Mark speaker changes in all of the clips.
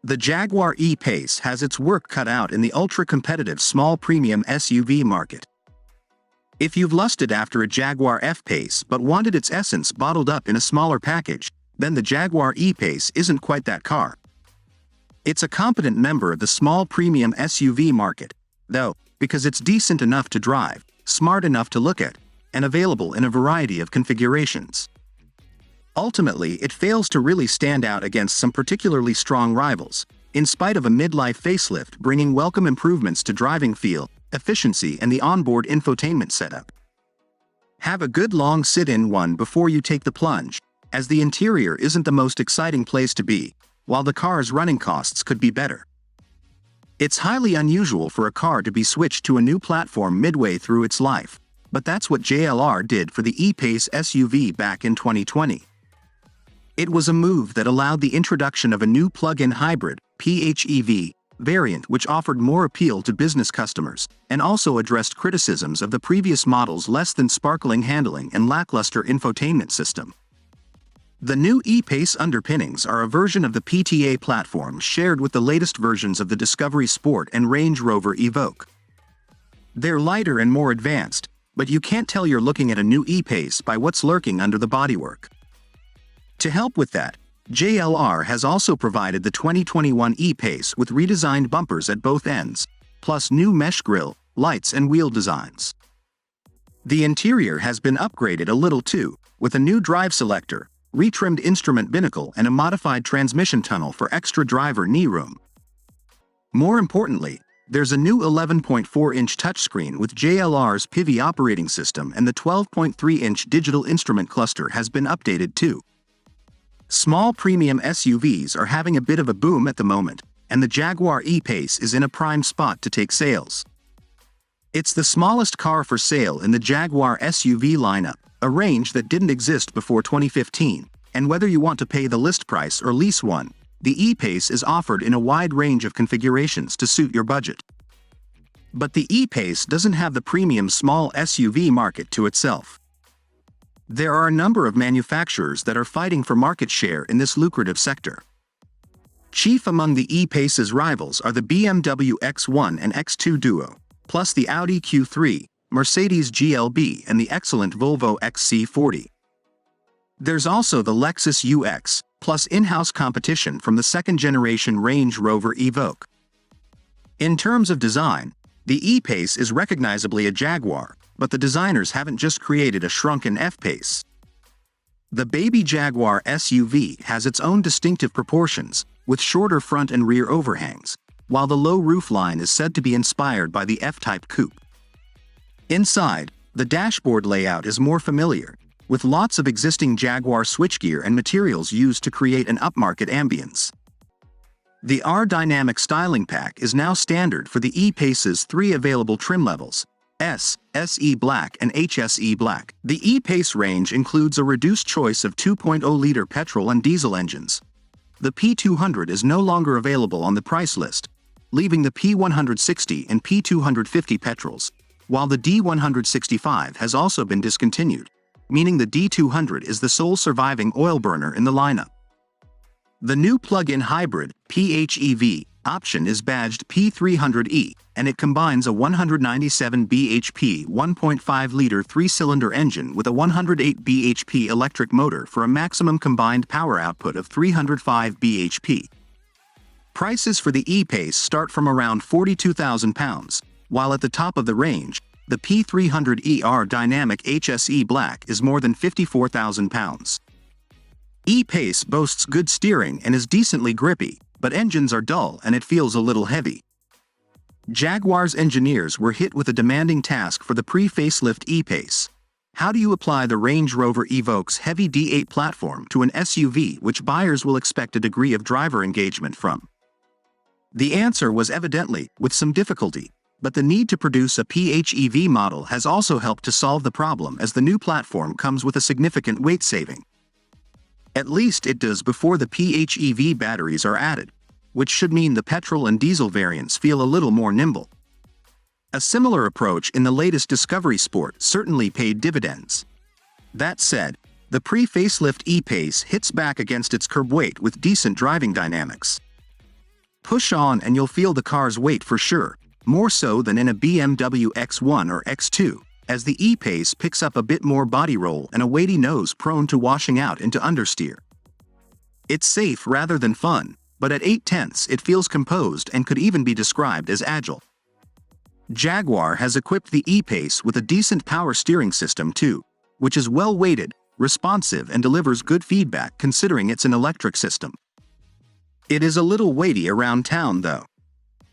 Speaker 1: The Jaguar E-Pace has its work cut out in the ultra-competitive small premium SUV market. If you've lusted after a Jaguar F-Pace but wanted its essence bottled up in a smaller package, then the Jaguar E-Pace isn't quite that car. It's a competent member of the small premium SUV market, though, because it's decent enough to drive, smart enough to look at, and available in a variety of configurations. Ultimately, it fails to really stand out against some particularly strong rivals, in spite of a midlife facelift bringing welcome improvements to driving feel, efficiency and the onboard infotainment setup. Have a good long sit-in one before you take the plunge, as the interior isn't the most exciting place to be, while the car's running costs could be better. It's highly unusual for a car to be switched to a new platform midway through its life, but that's what JLR did for the E-Pace SUV back in 2020. It was a move that allowed the introduction of a new plug-in hybrid, PHEV, variant which offered more appeal to business customers, and also addressed criticisms of the previous model's less than sparkling handling and lackluster infotainment system. The new E-Pace underpinnings are a version of the PTA platform shared with the latest versions of the Discovery Sport and Range Rover Evoque. They're lighter and more advanced, but you can't tell you're looking at a new E-Pace by what's lurking under the bodywork. To help with that, JLR has also provided the 2021 E-Pace with redesigned bumpers at both ends, plus new mesh grille, lights and wheel designs. The interior has been upgraded a little too, with a new drive selector, retrimmed instrument binnacle and a modified transmission tunnel for extra driver knee room. More importantly, there's a new 11.4-inch touchscreen with JLR's PHEV operating system, and the 12.3-inch digital instrument cluster has been updated too. Small premium SUVs are having a bit of a boom at the moment, and the Jaguar E-Pace is in a prime spot to take sales. It's the smallest car for sale in the Jaguar SUV lineup, a range that didn't exist before 2015, and whether you want to pay the list price or lease one, the E-Pace is offered in a wide range of configurations to suit your budget. But the E-Pace doesn't have the premium small SUV market to itself. There are a number of manufacturers that are fighting for market share in this lucrative sector. Chief among the E-Pace's rivals are the BMW X1 and X2 Duo, plus the Audi Q3, Mercedes GLB and the excellent Volvo XC40. There's also the Lexus UX, plus in-house competition from the second-generation Range Rover Evoque. In terms of design, the E-Pace is recognizably a Jaguar, but the designers haven't just created a shrunken F-Pace. The baby Jaguar SUV has its own distinctive proportions, with shorter front and rear overhangs, while the low roofline is said to be inspired by the F-Type coupe. Inside, the dashboard layout is more familiar, with lots of existing Jaguar switchgear and materials used to create an upmarket ambience. The R-Dynamic styling pack is now standard for the E-Pace's 3 available trim levels: S, SE Black and HSE Black. The E-Pace range includes a reduced choice of 2.0-liter petrol and diesel engines. The P200 is no longer available on the price list, leaving the P160 and P250 petrols, while the D165 has also been discontinued, meaning the D200 is the sole surviving oil burner in the lineup. The new plug-in hybrid, PHEV, option is badged P300e, and it combines a 197 bhp 1.5-liter 3-cylinder engine with a 108 bhp electric motor for a maximum combined power output of 305 bhp. Prices for the E-Pace start from around £42,000, while at the top of the range, the P300er Dynamic HSE Black is more than £54,000. E-Pace boasts good steering and is decently grippy, but engines are dull and it feels a little heavy. Jaguar's engineers were hit with a demanding task for the pre-facelift E-Pace. How do you apply the Range Rover Evoque's heavy D8 platform to an SUV which buyers will expect a degree of driver engagement from? The answer was evidently, with some difficulty, but the need to produce a PHEV model has also helped to solve the problem, as the new platform comes with a significant weight saving. At least it does before the PHEV batteries are added, which should mean the petrol and diesel variants feel a little more nimble. A similar approach in the latest Discovery Sport certainly paid dividends. That said, the pre-facelift E-Pace hits back against its curb weight with decent driving dynamics. Push on and you'll feel the car's weight for sure, more so than in a BMW X1 or X2, as the E-Pace picks up a bit more body roll and a weighty nose prone to washing out into understeer. It's safe rather than fun, but at 8/10 it feels composed and could even be described as agile. Jaguar has equipped the E-Pace with a decent power steering system too, which is well weighted, responsive and delivers good feedback considering it's an electric system. It is a little weighty around town though.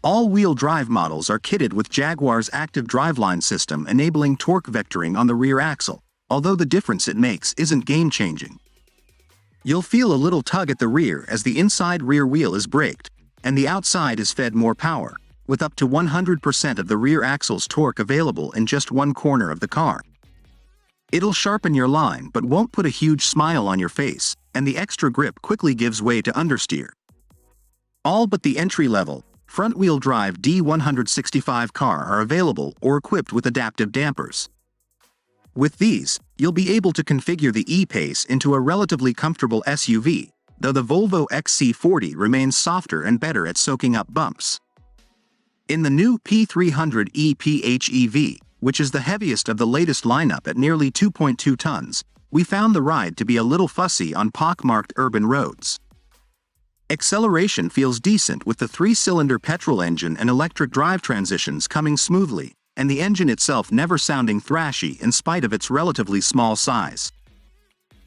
Speaker 1: All-wheel drive models are kitted with Jaguar's active driveline system enabling torque vectoring on the rear axle, although the difference it makes isn't game-changing. You'll feel a little tug at the rear as the inside rear wheel is braked, and the outside is fed more power, with up to 100% of the rear axle's torque available in just one corner of the car. It'll sharpen your line but won't put a huge smile on your face, and the extra grip quickly gives way to understeer. All but the entry-level, front-wheel drive D165 car are available or equipped with adaptive dampers. With these, you'll be able to configure the E-Pace into a relatively comfortable SUV, though the Volvo XC40 remains softer and better at soaking up bumps. In the new P300e PHEV, which is the heaviest of the latest lineup at nearly 2.2 tons, we found the ride to be a little fussy on pockmarked urban roads. Acceleration feels decent with the 3-cylinder petrol engine and electric drive transitions coming smoothly, and the engine itself never sounding thrashy in spite of its relatively small size.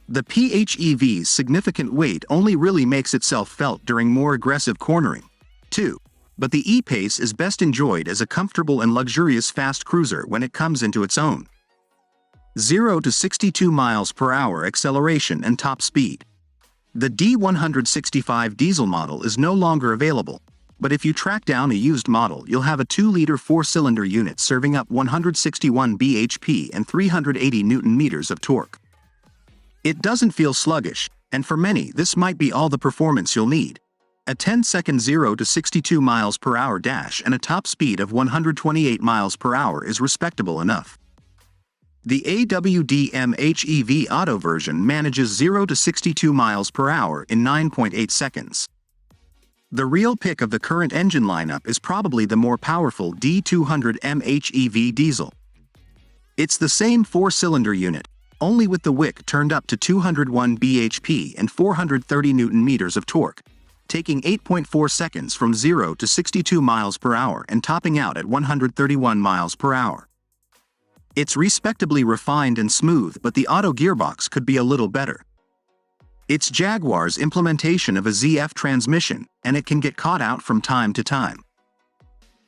Speaker 1: The PHEV's significant weight only really makes itself felt during more aggressive cornering, too, but the E-Pace is best enjoyed as a comfortable and luxurious fast cruiser when it comes into its own. 0 to 62 miles per hour acceleration and top speed. The D165 diesel model is no longer available, but if you track down a used model you'll have a 2-liter 4-cylinder unit serving up 161 bhp and 380 Nm of torque. It doesn't feel sluggish, and for many this might be all the performance you'll need. A 10-second 0 to 62 miles per hour dash and a top speed of 128 miles per hour is respectable enough. The AWD MHEV Auto version manages 0 to 62 miles per hour in 9.8 seconds. The real pick of the current engine lineup is probably the more powerful D200 MHEV diesel. It's the same 4-cylinder unit, only with the wick turned up to 201 bhp and 430 Nm of torque, taking 8.4 seconds from 0 to 62 miles per hour and topping out at 131 miles per hour. It's respectably refined and smooth, but the auto gearbox could be a little better. It's Jaguar's implementation of a ZF transmission, and it can get caught out from time to time.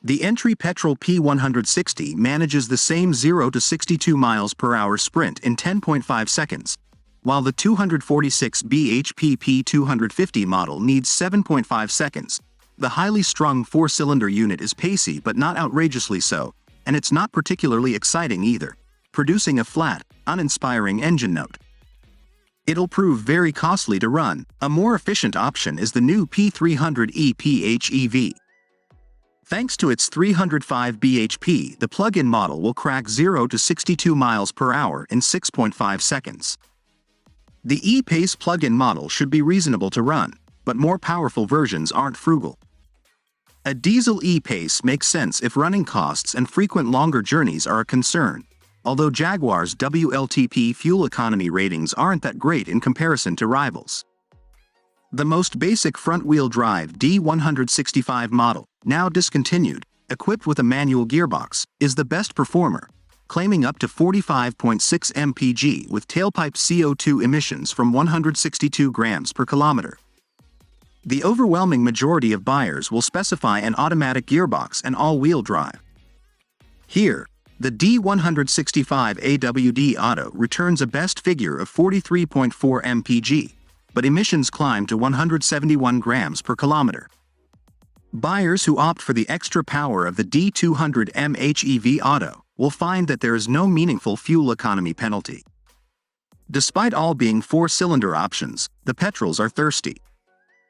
Speaker 1: The entry petrol P160 manages the same 0 to 62 miles per hour sprint in 10.5 seconds, while the 246 bhp P250 model needs 7.5 seconds. The highly strung 4-cylinder unit is pacey but not outrageously so, and it's not particularly exciting either, producing a flat, uninspiring engine note. It'll prove very costly to run. A more efficient option is the new P300e PHEV. Thanks to its 305 bhp, the plug-in model will crack 0 to 62 miles per hour in 6.5 seconds. The E-Pace plug-in model should be reasonable to run, but more powerful versions aren't frugal. A diesel E-Pace makes sense if running costs and frequent longer journeys are a concern, although Jaguar's WLTP fuel economy ratings aren't that great in comparison to rivals. The most basic front-wheel drive D165 model, now discontinued, equipped with a manual gearbox, is the best performer, claiming up to 45.6 mpg with tailpipe CO2 emissions from 162 grams per kilometer. The overwhelming majority of buyers will specify an automatic gearbox and all-wheel drive. Here, the D165 AWD Auto returns a best figure of 43.4 mpg, but emissions climb to 171 grams per kilometer. Buyers who opt for the extra power of the D200 MHEV Auto will find that there is no meaningful fuel economy penalty. Despite all being 4-cylinder options, the petrols are thirsty.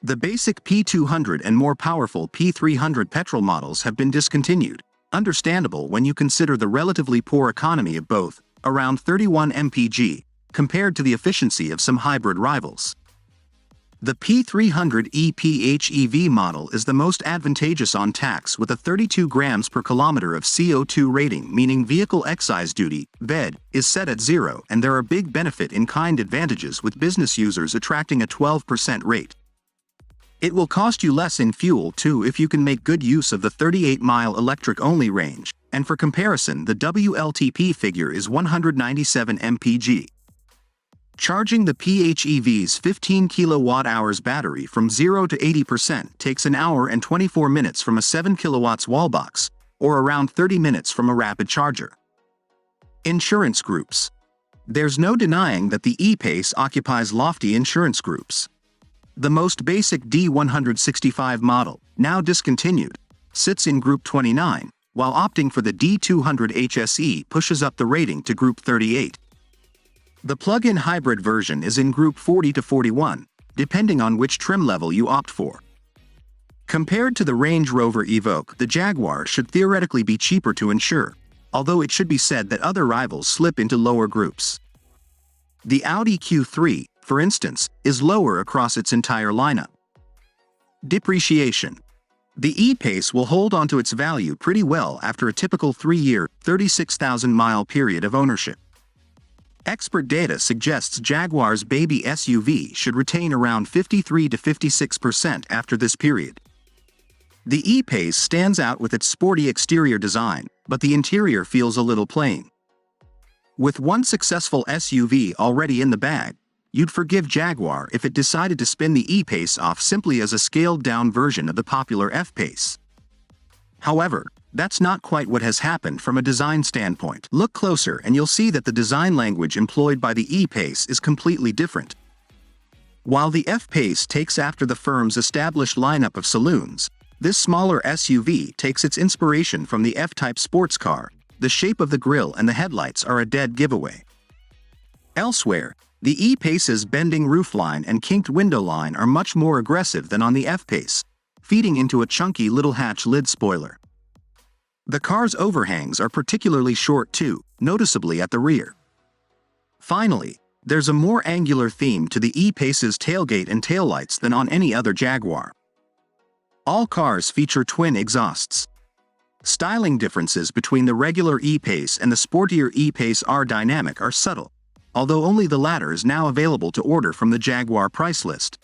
Speaker 1: The basic P200 and more powerful P300 petrol models have been discontinued, understandable when you consider the relatively poor economy of both, around 31 mpg, compared to the efficiency of some hybrid rivals. The P300e PHEV model is the most advantageous on tax with a 32 grams per kilometer of CO2 rating, meaning vehicle excise duty (VED) is set at 0, and there are big benefit-in-kind advantages with business users attracting a 12% rate. It will cost you less in fuel too if you can make good use of the 38-mile electric-only range, and for comparison the WLTP figure is 197 mpg. Charging the PHEV's 15 kWh battery from 0 to 80% takes an hour and 24 minutes from a 7 kW wall box, or around 30 minutes from a rapid charger. Insurance groups. There's no denying that the E-Pace occupies lofty insurance groups. The most basic D165 model, now discontinued, sits in Group 29, while opting for the D200 HSE pushes up the rating to Group 38. The plug-in hybrid version is in Group 40 to 41, depending on which trim level you opt for. Compared to the Range Rover Evoque, the Jaguar should theoretically be cheaper to insure, although it should be said that other rivals slip into lower groups. The Audi Q3, for instance, is lower across its entire lineup. Depreciation. The E-Pace will hold onto its value pretty well after a typical 3-year, 36,000-mile period of ownership. Expert data suggests Jaguar's baby SUV should retain around 53 to 56% after this period. The E-Pace stands out with its sporty exterior design, but the interior feels a little plain. With one successful SUV already in the bag, you'd forgive Jaguar if it decided to spin the E-Pace off simply as a scaled-down version of the popular F-Pace. However, that's not quite what has happened from a design standpoint. Look closer and you'll see that the design language employed by the E-Pace is completely different. While the F-Pace takes after the firm's established lineup of saloons, this smaller SUV takes its inspiration from the F-Type sports car. The shape of the grille and the headlights are a dead giveaway. Elsewhere, the E-Pace's bending roofline and kinked window line are much more aggressive than on the F-Pace, feeding into a chunky little hatch lid spoiler. The car's overhangs are particularly short too, noticeably at the rear. Finally, there's a more angular theme to the E-Pace's tailgate and taillights than on any other Jaguar. All cars feature twin exhausts. Styling differences between the regular E-Pace and the sportier E-Pace R-Dynamic are subtle, although only the latter is now available to order from the Jaguar price list.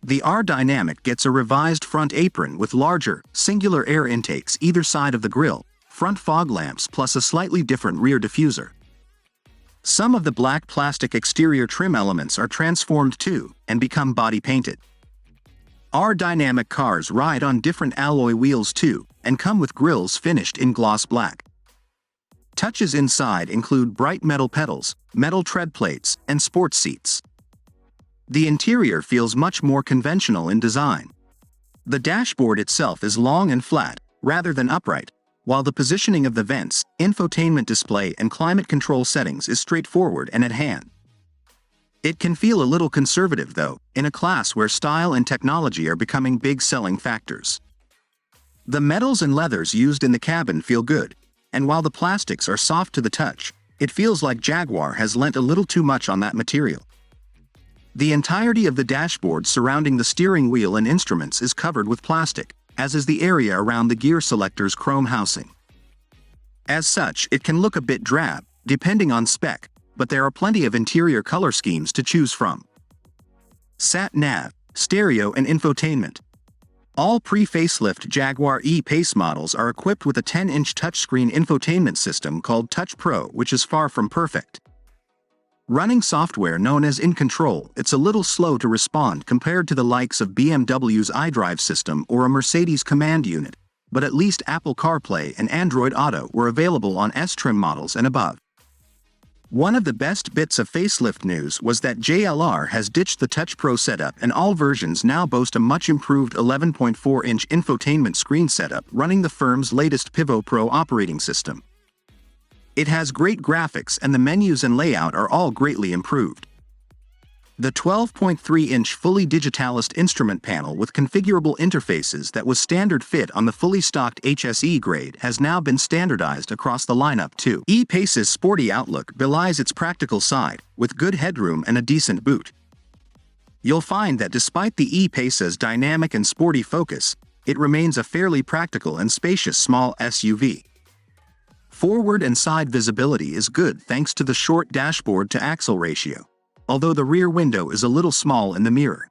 Speaker 1: The R-Dynamic gets a revised front apron with larger, singular air intakes either side of the grille, front fog lamps plus a slightly different rear diffuser. Some of the black plastic exterior trim elements are transformed too, and become body painted. R-Dynamic cars ride on different alloy wheels too, and come with grilles finished in gloss black. Touches inside include bright metal pedals, metal tread plates, and sports seats. The interior feels much more conventional in design. The dashboard itself is long and flat, rather than upright, while the positioning of the vents, infotainment display and climate control settings is straightforward and at hand. It can feel a little conservative though, in a class where style and technology are becoming big selling factors. The metals and leathers used in the cabin feel good, and while the plastics are soft to the touch, it feels like Jaguar has lent a little too much on that material. The entirety of the dashboard surrounding the steering wheel and instruments is covered with plastic, as is the area around the gear selector's chrome housing. As such, it can look a bit drab, depending on spec, but there are plenty of interior color schemes to choose from. Sat-nav, stereo and infotainment. All pre-facelift Jaguar E-Pace models are equipped with a 10-inch touchscreen infotainment system called Touch Pro, which is far from perfect. Running software known as In Control, it's a little slow to respond compared to the likes of BMW's iDrive system or a Mercedes Command Unit, but at least Apple CarPlay and Android Auto were available on S-trim models and above. One of the best bits of facelift news was that JLR has ditched the Touch Pro setup and all versions now boast a much improved 11.4-inch infotainment screen setup running the firm's latest Pivo Pro operating system. It has great graphics and the menus and layout are all greatly improved. The 12.3-inch fully digitalized instrument panel with configurable interfaces that was standard fit on the fully stocked HSE grade has now been standardized across the lineup too. E-Pace's sporty outlook belies its practical side, with good headroom and a decent boot. You'll find that despite the E-Pace's dynamic and sporty focus, it remains a fairly practical and spacious small SUV. Forward and side visibility is good thanks to the short dashboard-to-axle ratio, although the rear window is a little small in the mirror.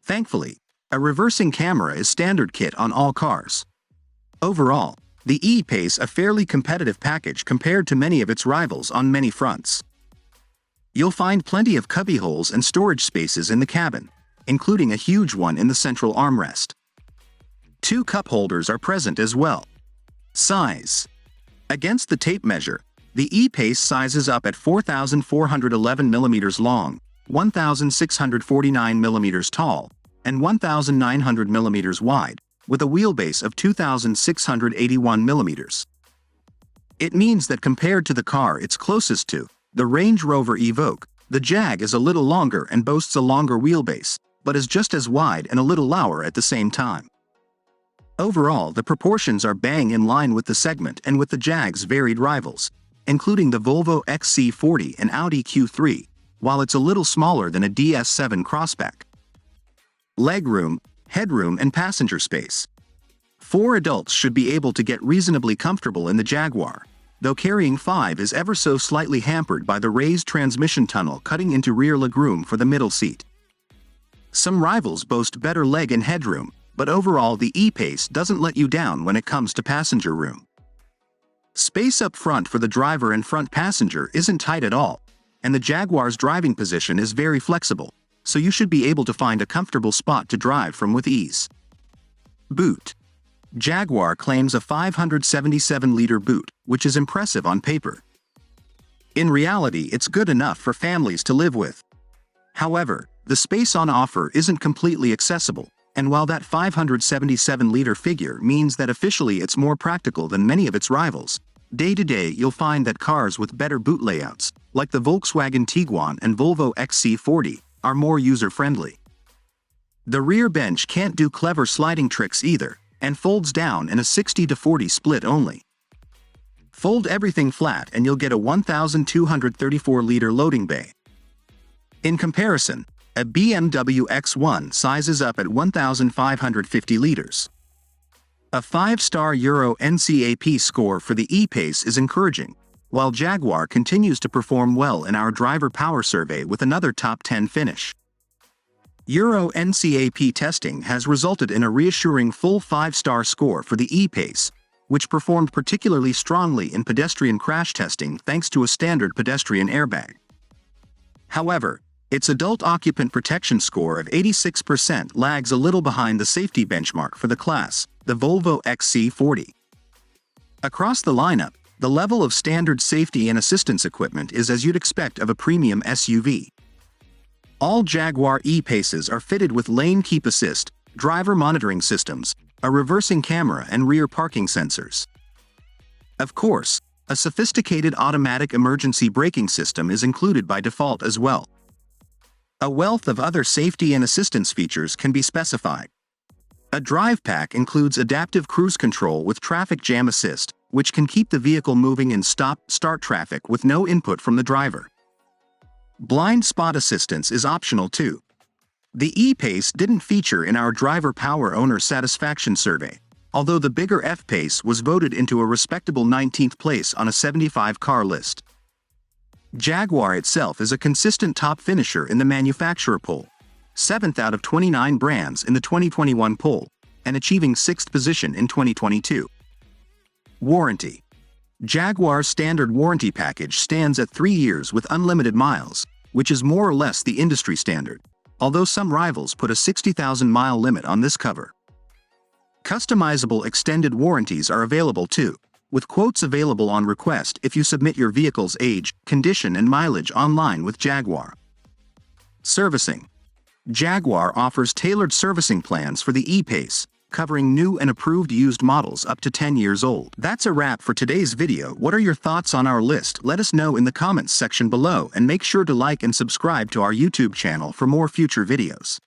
Speaker 1: Thankfully, a reversing camera is standard kit on all cars. Overall, the E-Pace a fairly competitive package compared to many of its rivals on many fronts. You'll find plenty of cubby holes and storage spaces in the cabin, including a huge one in the central armrest. 2 cup holders are present as well. Size. Against the tape measure, the E-Pace sizes up at 4,411 mm long, 1,649 mm tall, and 1,900 mm wide, with a wheelbase of 2,681 mm. It means that compared to the car it's closest to, the Range Rover Evoque, the Jag is a little longer and boasts a longer wheelbase, but is just as wide and a little lower at the same time. Overall, the proportions are bang in line with the segment and with the Jag's varied rivals, including the Volvo XC40 and Audi Q3, while it's a little smaller than a DS7 Crossback. Legroom, headroom and passenger space. 4 adults should be able to get reasonably comfortable in the Jaguar, though carrying 5 is ever so slightly hampered by the raised transmission tunnel cutting into rear legroom for the middle seat. Some rivals boast better leg and headroom, but overall the E-Pace doesn't let you down when it comes to passenger room. Space up front for the driver and front passenger isn't tight at all, and the Jaguar's driving position is very flexible, so you should be able to find a comfortable spot to drive from with ease. Boot. Jaguar claims a 577-liter boot, which is impressive on paper. In reality, it's good enough for families to live with. However, the space on offer isn't completely accessible, and while that 577-liter figure means that officially it's more practical than many of its rivals, day-to-day you'll find that cars with better boot layouts, like the Volkswagen Tiguan and Volvo XC40, are more user-friendly. The rear bench can't do clever sliding tricks either, and folds down in a 60-40 split only. Fold everything flat and you'll get a 1,234-liter loading bay. In comparison, a BMW X1 sizes up at 1,550 liters. A 5-star Euro NCAP score for the E-Pace is encouraging, while Jaguar continues to perform well in our driver power survey with another top 10 finish. Euro NCAP testing has resulted in a reassuring full 5-star score for the E-Pace, which performed particularly strongly in pedestrian crash testing thanks to a standard pedestrian airbag. However, its adult occupant protection score of 86% lags a little behind the safety benchmark for the class, the Volvo XC40. Across the lineup, the level of standard safety and assistance equipment is as you'd expect of a premium SUV. All Jaguar E-Paces are fitted with lane keep assist, driver monitoring systems, a reversing camera and rear parking sensors. Of course, a sophisticated automatic emergency braking system is included by default as well. A wealth of other safety and assistance features can be specified. A drive pack includes adaptive cruise control with traffic jam assist, which can keep the vehicle moving in stop-start traffic with no input from the driver. Blind spot assistance is optional too. The E-Pace didn't feature in our driver power owner satisfaction survey, although the bigger F-Pace was voted into a respectable 19th place on a 75-car list. Jaguar itself is a consistent top finisher in the manufacturer poll, 7th out of 29 brands in the 2021 poll, and achieving 6th position in 2022. Warranty. Jaguar's standard warranty package stands at 3 years with unlimited miles, which is more or less the industry standard, although some rivals put a 60,000-mile limit on this cover. Customizable extended warranties are available too, with quotes available on request if you submit your vehicle's age, condition and mileage online with Jaguar. Servicing. Jaguar offers tailored servicing plans for the E-Pace, covering new and approved used models up to 10 years old. That's a wrap for today's video. What are your thoughts on our list? Let us know in the comments section below and make sure to like and subscribe to our YouTube channel for more future videos.